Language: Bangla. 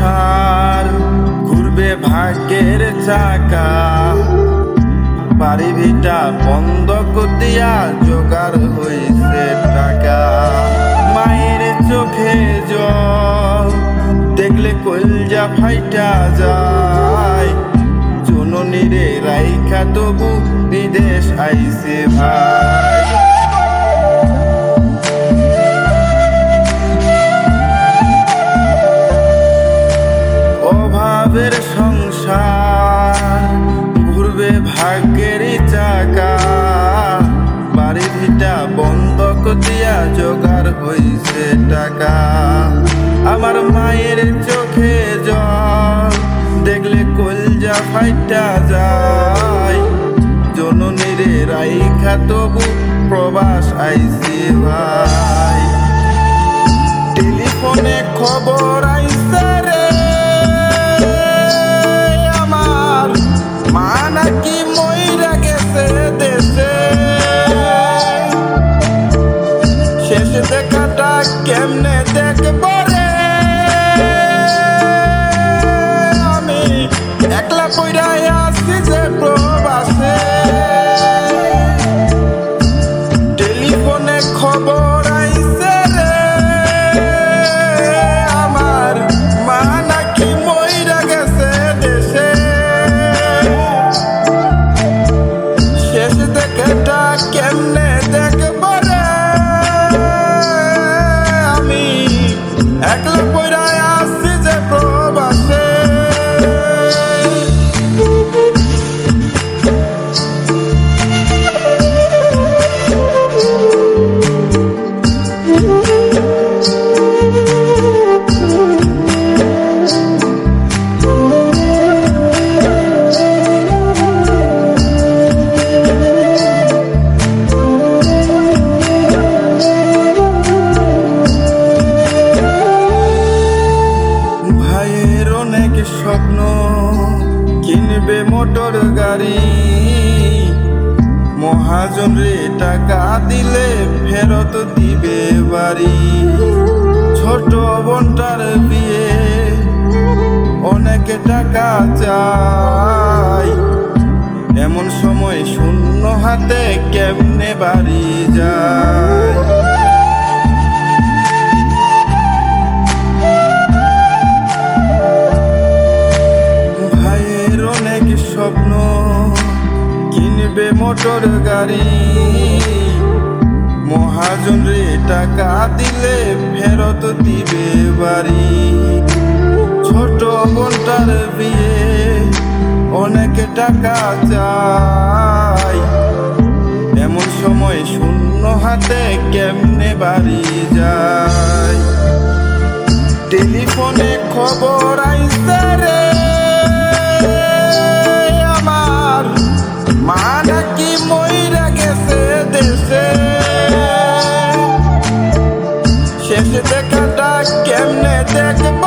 সংসার ঘুরবে ভাগ্যের চাকা, বাড়ি ভিটা বন্ধক দিয়া জোগাড় হইছে টাকা। মায়ের চোখে জল দেখলে কলজা ফাইটা যায়, জননীরে রাইখা তবু বিদেশ আইছে ভাই। অভাবের সংসার ঘুরবে ভাগ্যের চাকা, বাড়ি ভিটা বন্ধক দিয়া জোগাড় হইছে টাকা। আমার মায়ের চোখে জল দেখলে কলজা ফাইটা যায়, জননীরে রাইখা তবু প্রবাস আইছি ভাই। টেলিফোনে খবর আইছে রে আমার মা নাকি মইরা গেছে দেশে, শেষ দেখাটা কেমনে দেখব রে আমি, একলা পইরা আছি যে প্রবাসে। টেলিফোনে খবর আইছে রে আমার মা নাকি মইরা গেছে দেশে, শেষ দেখাটা কেমনে দেখব রে আমি, একলা পইরা আছি যে প্রবাসে। ভাইয়ের অনেক স্বপ্ন কিনবে মোটর গাড়ি, মহাজন রে টাকা দিলে ফেরত দিবে বাড়ি। ছোট বোনটার বিয়ে অনেক টাকা চাই, এমন সময় শূন্য হাতে কেমনে বাড়ি যায়। ভাইয়ের অনেক স্বপ্ন কিনবে মোটর গাড়ি, মহাজন রে টাকা দিলে ফেরত দিবে বাড়ি। ছোট বোনটার বিয়ে অনেক টাকা চাই, এমন সময় শূন্য হাতে কেমনে বাড়ি যায়। টেলিফোনে খবর আইছে রে আমার মা নাকি মইরা গেছে দেশে, শেষ দেখাটা কেমনে দেখব